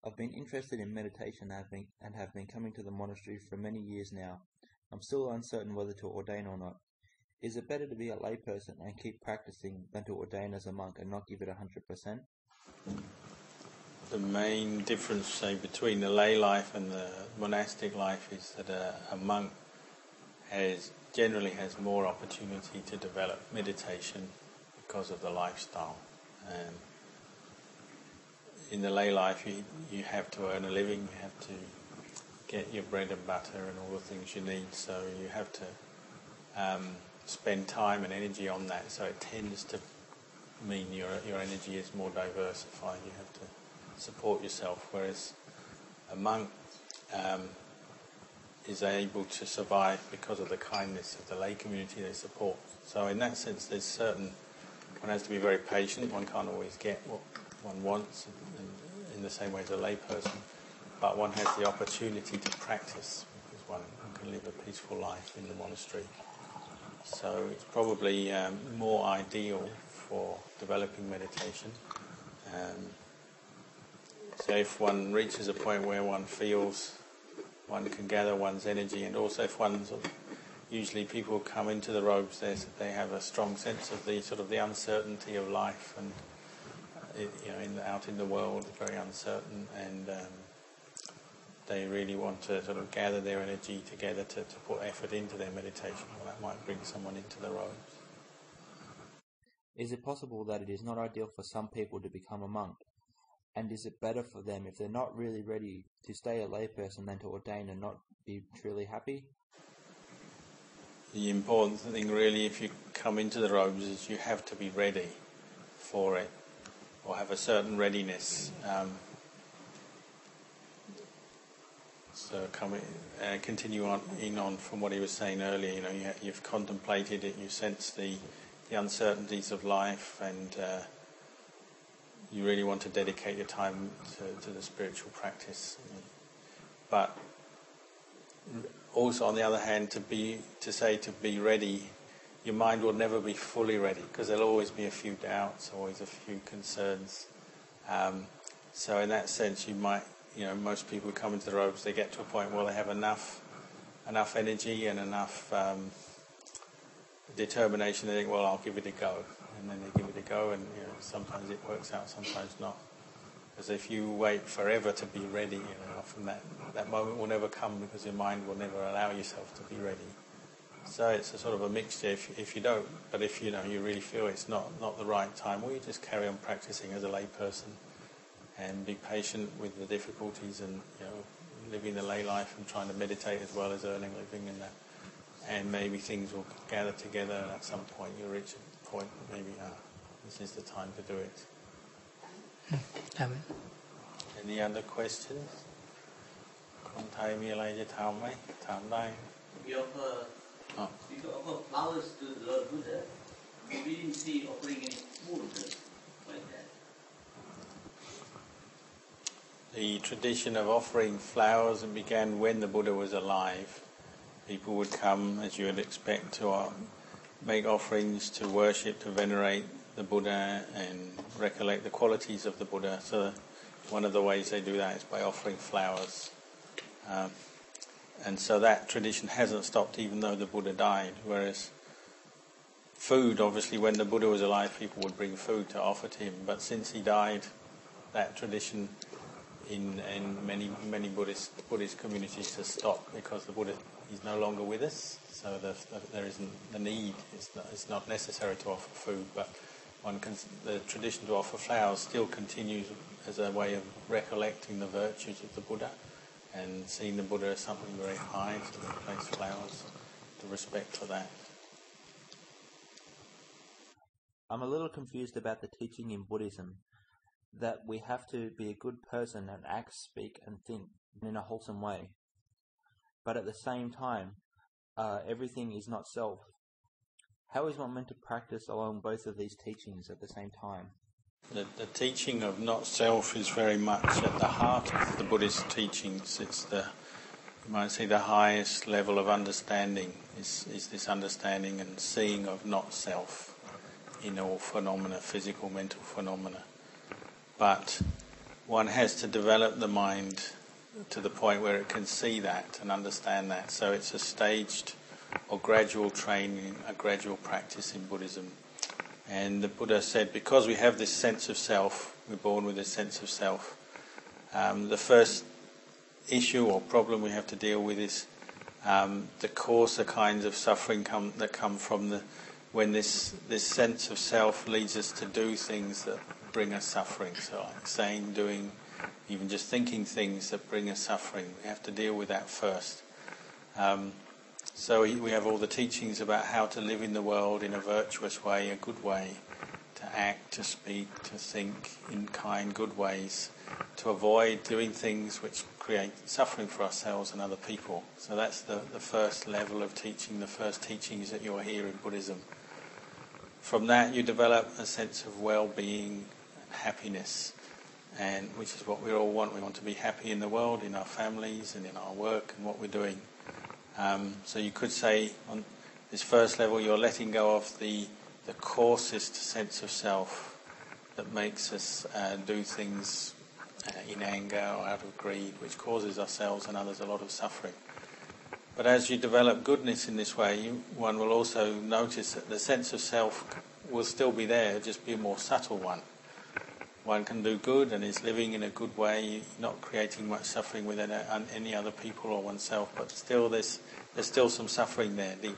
I've been interested in meditation and have been coming to the monastery for many years now. I'm still uncertain whether to ordain or not. Is it better to be a layperson and keep practicing than to ordain as a monk and not give it 100%? The main difference, say, between the lay life and the monastic life is that a monk generally has more opportunity to develop meditation because of the lifestyle. In the lay life, you have to earn a living, you have to get your bread and butter and all the things you need, so you have to spend time and energy on that, so it tends to mean your energy is more diversified. You have to support yourself, whereas a monk is able to survive because of the kindness of the lay community they support. So in that sense, one has to be very patient. One can't always get what one wants in the same way as a lay person, but one has the opportunity to practice because one can live a peaceful life in the monastery. So it's probably more ideal for developing meditation. So if one reaches a point where one feels one can gather one's energy, and also if usually people come into the robes, they have a strong sense of the uncertainty of life, and out in the world, very uncertain, and they really want to sort of gather their energy together to put effort into their meditation. Well, that might bring someone into the robes. Is it possible that it is not ideal for some people to become a monk? And is it better for them if they're not really ready to stay a layperson than to ordain and not be truly happy? The important thing really, if you come into the robes, is you have to be ready for it, or have a certain readiness. So continue on from what he was saying earlier. You've contemplated it, you sense the uncertainties of life, and you really want to dedicate your time to the spiritual practice. But also, on the other hand, to be ready, your mind will never be fully ready because there'll always be a few doubts, always a few concerns. So in that sense, you might, most people who come into the robes, they get to a point where they have enough energy and enough determination. They think, well, I'll give it a go, and then they give it a go, and sometimes it works out, sometimes not. Because if you wait forever to be ready, often that moment will never come because your mind will never allow yourself to be ready. So it's a sort of a mixture. If you don't, but if you really feel it's not the right time, well, you just carry on practicing as a lay person and be patient with the difficulties, and living the lay life and trying to meditate as well as earning a living in that. And maybe things will gather together, and at some point you'll reach a point maybe this is the time to do it. Amen. Any other questions? คนไทยมีอะไรจะถามไหมถามได้ We offer flowers to the Lord Buddha. We didn't see offering any food like that. The tradition of offering flowers began when the Buddha was alive. People would come, as you would expect, to make offerings to worship, to venerate the Buddha and recollect the qualities of the Buddha. So one of the ways they do that is by offering flowers. And so that tradition hasn't stopped even though the Buddha died. Whereas food, obviously, when the Buddha was alive, people would bring food to offer to him. But since he died, that tradition in many Buddhist communities has stopped because the Buddha is no longer with us. So there isn't the need. It's not necessary to offer food, but the tradition to offer flowers still continues as a way of recollecting the virtues of the Buddha and seeing the Buddha as something very high, so they place flowers to respect for that. I'm a little confused about the teaching in Buddhism that we have to be a good person and act, speak and think in a wholesome way. But at the same time, everything is not self. How is one meant to practice along both of these teachings at the same time? The teaching of not self is very much at the heart of the Buddhist teachings. It's you might say, the highest level of understanding is this understanding and seeing of not self in all phenomena, physical, mental phenomena. But one has to develop the mind to the point where it can see that and understand that. So it's a staged or gradual training, a gradual practice in Buddhism. And the Buddha said, because we have this sense of self, we're born with this sense of self, the first issue or problem we have to deal with is the coarser kinds of suffering that come from when this sense of self leads us to do things that bring us suffering. So like saying, doing, even just thinking things that bring us suffering. We have to deal with that first. So we have all the teachings about how to live in the world in a virtuous way, a good way, to act, to speak, to think in kind, good ways, to avoid doing things which create suffering for ourselves and other people. So that's the first level of teaching, the first teachings that you'll hear in Buddhism. From that you develop a sense of well-being, happiness, and which is what we all want. We want to be happy in the world, in our families and in our work and what we're doing. So you could say on this first level you're letting go of the coarsest sense of self that makes us do things in anger or out of greed, which causes ourselves and others a lot of suffering. But as you develop goodness in this way, one will also notice that the sense of self will still be there, it'll just be a more subtle one. One can do good and is living in a good way, not creating much suffering with any other people or oneself, but still there's still some suffering there deep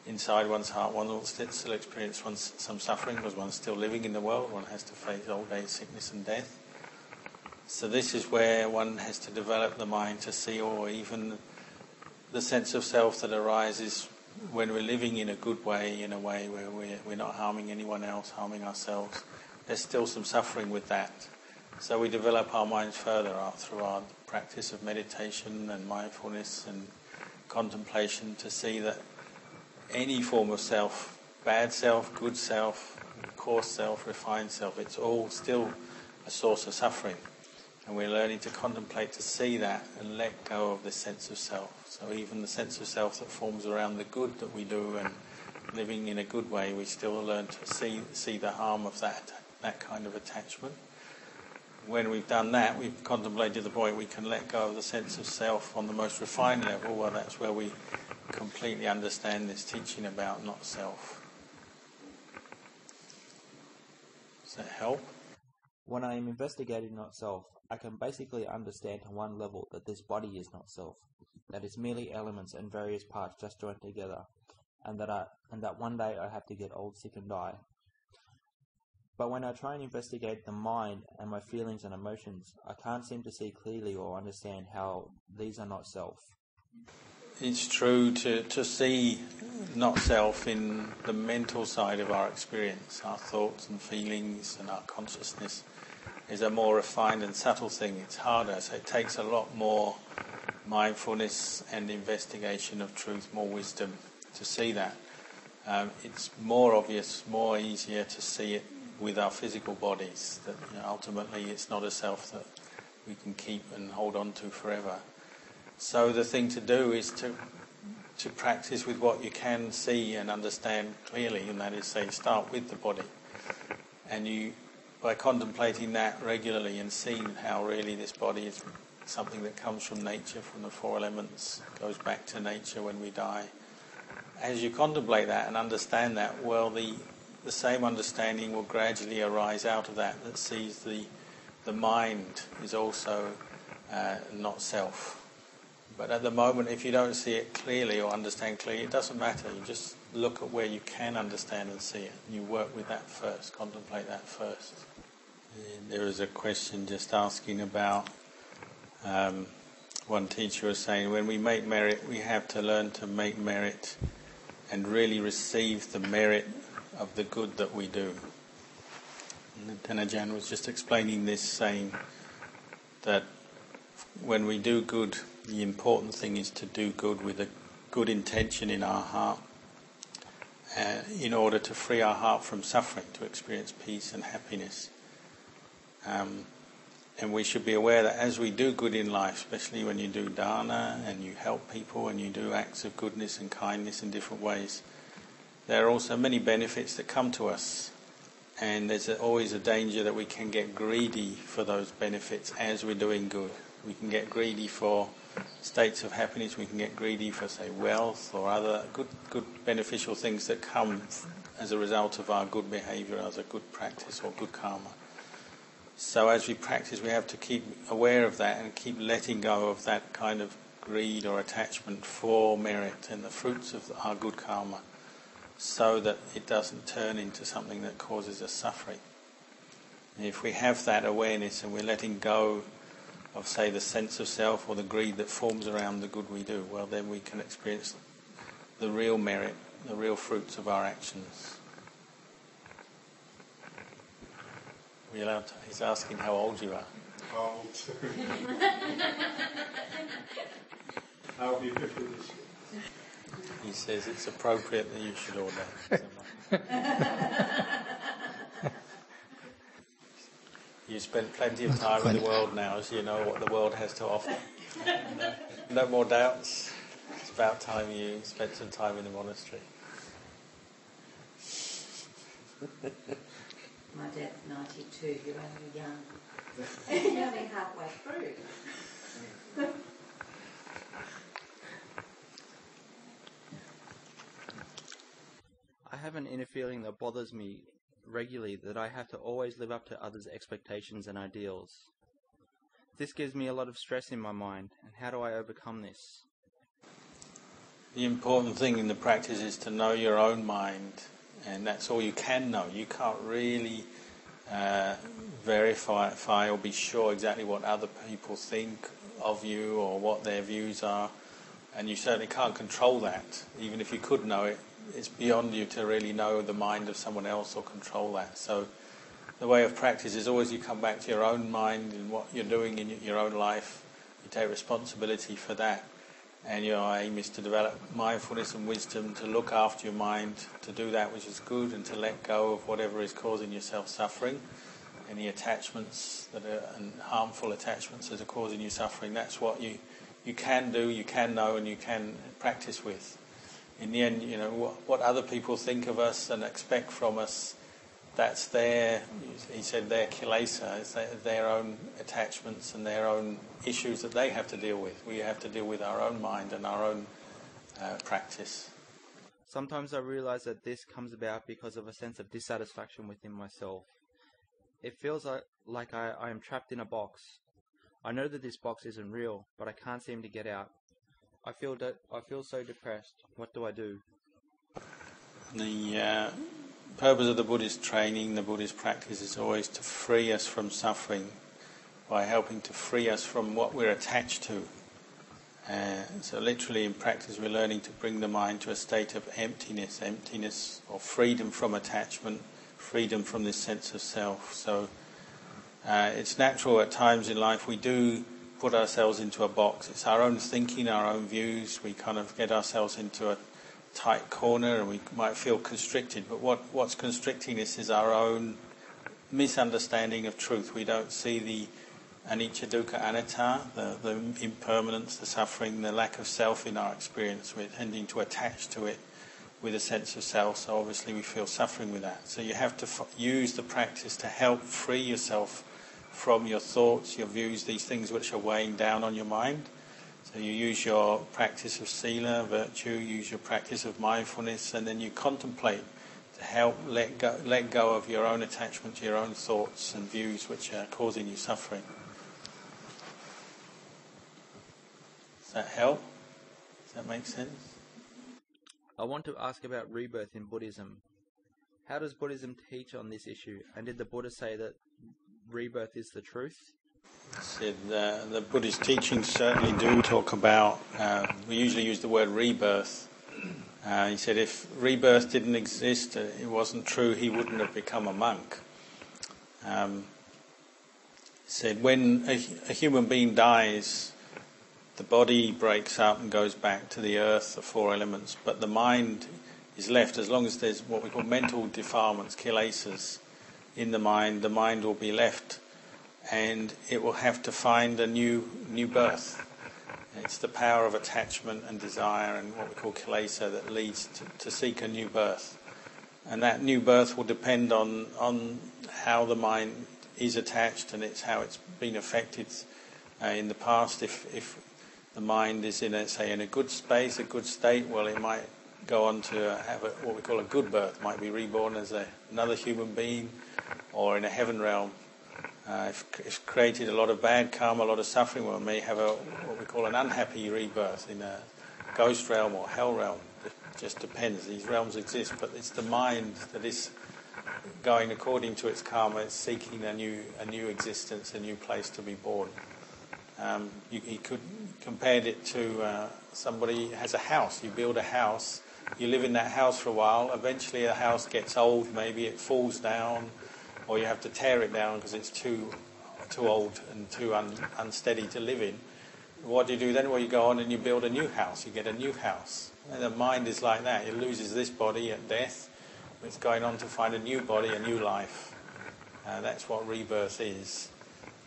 inside one's heart. One will still experience some suffering because one's still living in the world. One has to face old age, sickness and death. So this is where one has to develop the mind to see, or even the sense of self that arises when we're living in a good way, in a way where we're not harming anyone else, harming ourselves. There's still some suffering with that. So we develop our minds further through our practice of meditation and mindfulness and contemplation to see that any form of self, bad self, good self, coarse self, refined self, it's all still a source of suffering. And we're learning to contemplate, to see that and let go of this sense of self. So even the sense of self that forms around the good that we do and living in a good way, we still learn to see the harm of that kind of attachment. When we've done that, we've contemplated the point we can let go of the sense of self on the most refined level. Well, that's where we completely understand this teaching about not self. Does that help? When I am investigating not self, I can basically understand on one level that this body is not self, that it's merely elements and various parts just joined together, and that one day I have to get old, sick and die. But when I try and investigate the mind and my feelings and emotions, I can't seem to see clearly or understand how these are not self. It's true to see not self in the mental side of our experience. Our thoughts and feelings and our consciousness is a more refined and subtle thing. It's harder, so it takes a lot more mindfulness and investigation of truth, more wisdom to see that. It's more obvious, more easier to see it with our physical bodies, that ultimately it's not a self that we can keep and hold on to forever. So the thing to do is to practice with what you can see and understand clearly, and that is, say, start with the body. And you, by contemplating that regularly and seeing how really this body is something that comes from nature, from the four elements, goes back to nature when we die. As you contemplate that and understand that, well, the same understanding will gradually arise out of that sees the mind is also not self. But at the moment, if you don't see it clearly or understand clearly, it doesn't matter. You just look at where you can understand and see it. You work with that first, contemplate that first. There was a question just asking about, one teacher was saying, when we make merit, we have to learn to make merit and really receive the merit of the good that we do. And Ajahn was just explaining this, saying that when we do good, the important thing is to do good with a good intention in our heart, in order to free our heart from suffering, to experience peace and happiness. And we should be aware that as we do good in life, especially when you do dana and you help people and you do acts of goodness and kindness in different ways, there are also many benefits that come to us. And there's always a danger that we can get greedy for those benefits as we're doing good. We can get greedy for states of happiness, we can get greedy for, say, wealth or other good beneficial things that come as a result of our good behaviour, as a good practice or good karma. So as we practice, we have to keep aware of that and keep letting go of that kind of greed or attachment for merit and the fruits of our good karma, so that it doesn't turn into something that causes us suffering. And if we have that awareness and we're letting go of, say, the sense of self or the greed that forms around the good we do, well, then we can experience the real merit, the real fruits of our actions. Are we allowed to? He's asking how old you are. Old. I'll be 50 this year. He says it's appropriate that you should ordain. You spent plenty of time in the world now, so you know what the world has to offer. No more doubts. It's about time you spent some time in the monastery. My dad's 92, you're only young. You're only halfway through. I have an inner feeling that bothers me regularly, that I have to always live up to others' expectations and ideals. This gives me a lot of stress in my mind, and how do I overcome this? The important thing in the practice is to know your own mind, and that's all you can know. You can't really verify or be sure exactly what other people think of you or what their views are, and you certainly can't control that. Even if you could know it, it's beyond you to really know the mind of someone else or control that. So the way of practice is always you come back to your own mind and what you're doing in your own life. You take responsibility for that, and your aim is to develop mindfulness and wisdom, to look after your mind, to do that which is good, and to let go of whatever is causing yourself suffering, any attachments that are, and harmful attachments that are causing you suffering. That's what you can do, you can know, and you can practice with. In the end, you know, what other people think of us and expect from us, that's their, he said, their kilesa, it's their own attachments and their own issues that they have to deal with. We have to deal with our own mind and our own practice. Sometimes I realise that this comes about because of a sense of dissatisfaction within myself. It feels like I am trapped in a box. I know that this box isn't real, but I can't seem to get out. I feel so depressed. What do I do? The purpose of the Buddhist training, the Buddhist practice, is always to free us from suffering by helping to free us from what we're attached to. So literally in practice we're learning to bring the mind to a state of emptiness or freedom from attachment, freedom from this sense of self. So it's natural at times in life we do put ourselves into a box. It's our own thinking, our own views. We kind of get ourselves into a tight corner and we might feel constricted. But what's constricting us is our own misunderstanding of truth. We don't see the anicca, dukkha, anatta, the impermanence, the suffering, the lack of self in our experience. We're tending to attach to it with a sense of self, so obviously we feel suffering with that. So you have to use the practice to help free yourself from your thoughts, your views, these things which are weighing down on your mind. So you use your practice of sila, virtue, use your practice of mindfulness, and then you contemplate to help let go of your own attachment to your own thoughts and views which are causing you suffering. Does that help? Does that make sense? I want to ask about rebirth in Buddhism. How does Buddhism teach on this issue? And did the Buddha say that rebirth is the truth? Said the Buddhist teachings certainly do talk about, we usually use the word rebirth. He said if rebirth didn't exist, it wasn't true, he wouldn't have become a monk. He said when a human being dies, the body breaks up and goes back to the earth, the four elements, but the mind is left. As long as there's what we call mental defilements, kilesas, in the mind will be left, and it will have to find a new birth. It's the power of attachment and desire and what we call kilesa that leads to seek a new birth. And that new birth will depend on how the mind is attached, and it's how it's been affected in the past. If the mind is in a good space, a good state, well, it might go on to have what we call a good birth, might be reborn as another human being, or in a heaven realm. If it's created a lot of bad karma, a lot of suffering, one may have what we call an unhappy rebirth in a ghost realm or hell realm. It just depends. These realms exist, but it's the mind that is going according to its karma. It's seeking a new existence, a new place to be born. He could compared it to somebody has a house. You build a house, you live in that house for a while. Eventually, the house gets old. Maybe it falls down, or you have to tear it down because it's too old and too unsteady to live in. What do you do then? Well, you go on and you build a new house. You get a new house. And the mind is like that. It loses this body at death. It's going on to find a new body, a new life. That's what rebirth is.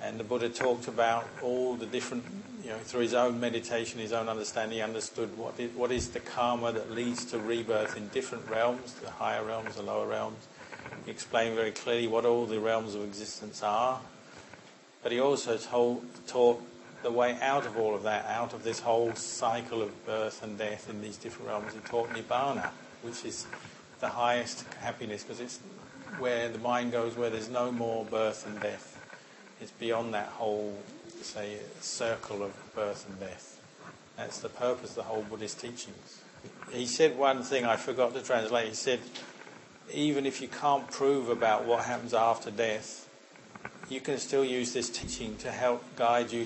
And the Buddha talked about all the different, through his own meditation, his own understanding, he understood what is the karma that leads to rebirth in different realms, the higher realms, the lower realms. He explained very clearly what all the realms of existence are. But he also taught the way out of all of that, out of this whole cycle of birth and death in these different realms. He taught Nibbana, which is the highest happiness, because it's where the mind goes, where there's no more birth and death. It's beyond that whole, circle of birth and death. That's the purpose of the whole Buddhist teachings. He said one thing I forgot to translate. He said, even if you can't prove about what happens after death, you can still use this teaching to help guide you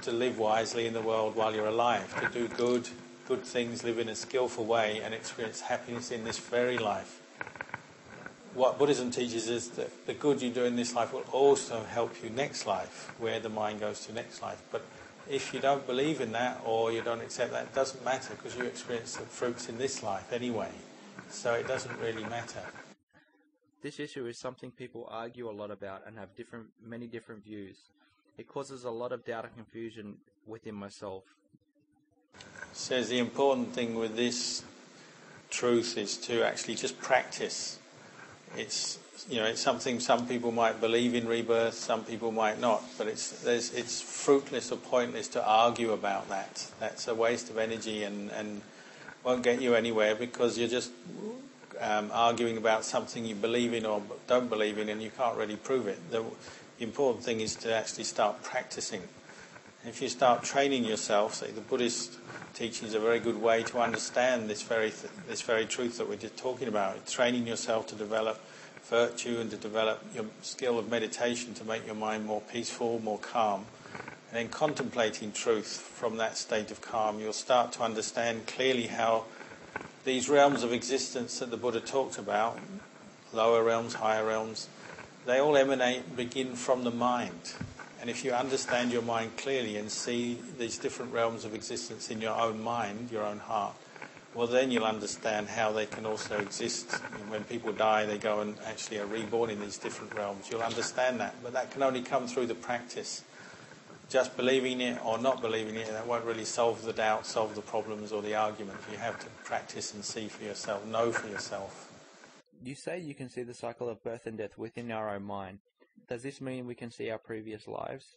to live wisely in the world while you're alive, to do good things, live in a skillful way, and experience happiness in this very life. What Buddhism teaches is that the good you do in this life will also help you next life, where the mind goes to next life. But if you don't believe in that, or you don't accept that, it doesn't matter, because you experience the fruits in this life anyway. So it doesn't really matter. This issue is something people argue a lot about and have many different views. It causes a lot of doubt and confusion within myself. Says the important thing with this truth is to actually just practice. It's something some people might believe in rebirth, some people might not, but it's fruitless or pointless to argue about that. That's a waste of energy and won't get you anywhere, because you're just arguing about something you believe in or don't believe in, and you can't really prove it. The important thing is to actually start practicing. If you start training yourself, the Buddhist teaching is a very good way to understand this very truth that we're just talking about. Training yourself to develop virtue and to develop your skill of meditation to make your mind more peaceful, more calm. And then contemplating truth from that state of calm, you'll start to understand clearly how these realms of existence that the Buddha talked about, lower realms, higher realms, they all begin from the mind. And if you understand your mind clearly and see these different realms of existence in your own mind, your own heart, well, then you'll understand how they can also exist. When people die, they go and actually are reborn in these different realms. You'll understand that, but that can only come through the practice. Just believing it or not believing it, that won't really solve the doubt, solve the problems or the arguments. You have to practice and see for yourself, know for yourself. You say you can see the cycle of birth and death within our own mind. Does this mean we can see our previous lives?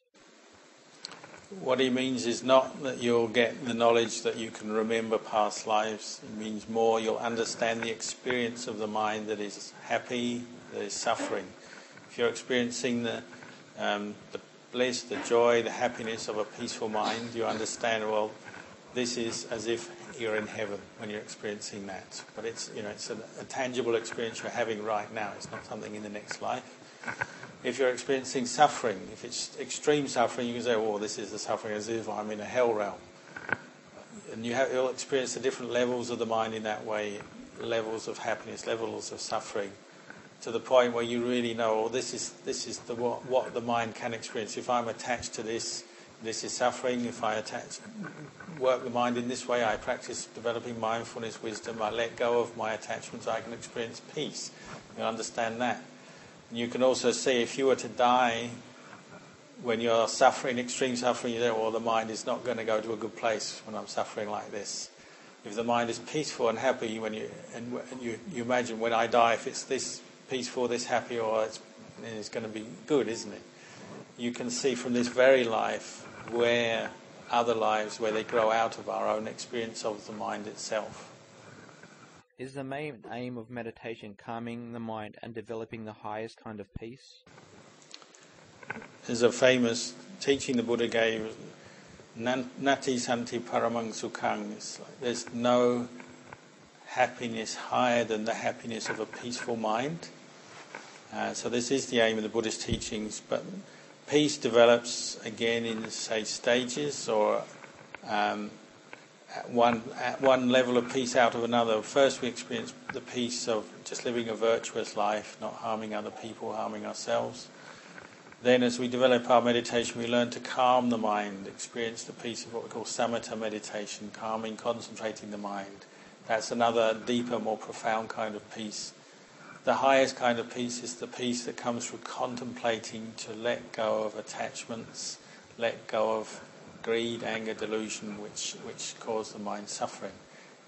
What he means is not that you'll get the knowledge that you can remember past lives. It means more you'll understand the experience of the mind that is happy, that is suffering. If you're experiencing the bliss, the joy, the happiness of a peaceful mind, you understand, well, this is as if you're in heaven when you're experiencing that. But it's a tangible experience you're having right now. It's not something in the next life. If you're experiencing suffering, if it's extreme suffering, you can say, well, this is the suffering as if I'm in a hell realm. And you'll experience the different levels of the mind in that way, levels of happiness, levels of suffering, to the point where you really know, well, this is what the mind can experience. If I'm attached to this is suffering. If I work the mind in this way, I practice developing mindfulness, wisdom, I let go of my attachments, I can experience peace. You'll understand that. And you can also see if you were to die when you're suffering, extreme suffering, you know, well, the mind is not going to go to a good place when I'm suffering like this. If the mind is peaceful and happy, when you imagine when I die, if it's this peaceful, this happy, or it's going to be good, isn't it? You can see from this very life where other lives, where they grow out of our own experience of the mind itself. Is the main aim of meditation calming the mind and developing the highest kind of peace? There's a famous teaching the Buddha gave, Nati Santi Paramang Sukhang. There's no happiness higher than the happiness of a peaceful mind. So this is the aim of the Buddhist teachings, but peace develops again in, say, stages, or at one level of peace out of another. First we experience the peace of just living a virtuous life, not harming other people, harming ourselves. Then as we develop our meditation, we learn to calm the mind, experience the peace of what we call samatha meditation, calming, concentrating the mind. That's another deeper, more profound kind of peace. The highest kind of peace is the peace that comes through contemplating to let go of attachments, let go of greed, anger, delusion, which cause the mind suffering.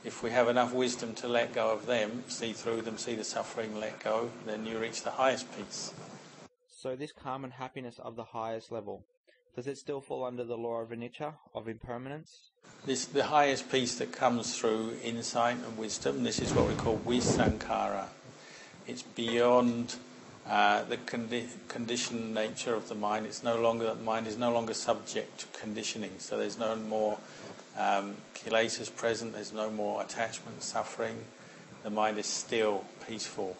If we have enough wisdom to let go of them, see through them, see the suffering, let go, then you reach the highest peace. So this calm and happiness of the highest level, does it still fall under the law of anicca, of impermanence? The highest peace that comes through insight and wisdom, this is what we call visankhara. It's beyond the conditioned nature of the mind. The mind is no longer subject to conditioning. So there's no more kilesas present. There's no more attachment, suffering. The mind is still peaceful.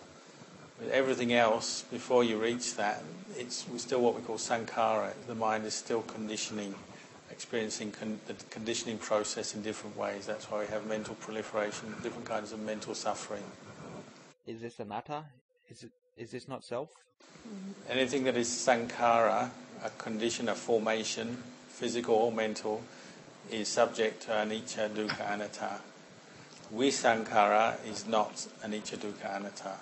With everything else, before you reach that, it's still what we call sankhara. The mind is still conditioning, experiencing the conditioning process in different ways. That's why we have mental proliferation, different kinds of mental suffering. Is this anatta? Is this not self? Anything that is sankhara, a condition, a formation, physical or mental, is subject to anicca, dukkha, anatta. Visankhara is not anicca, dukkha, anatta.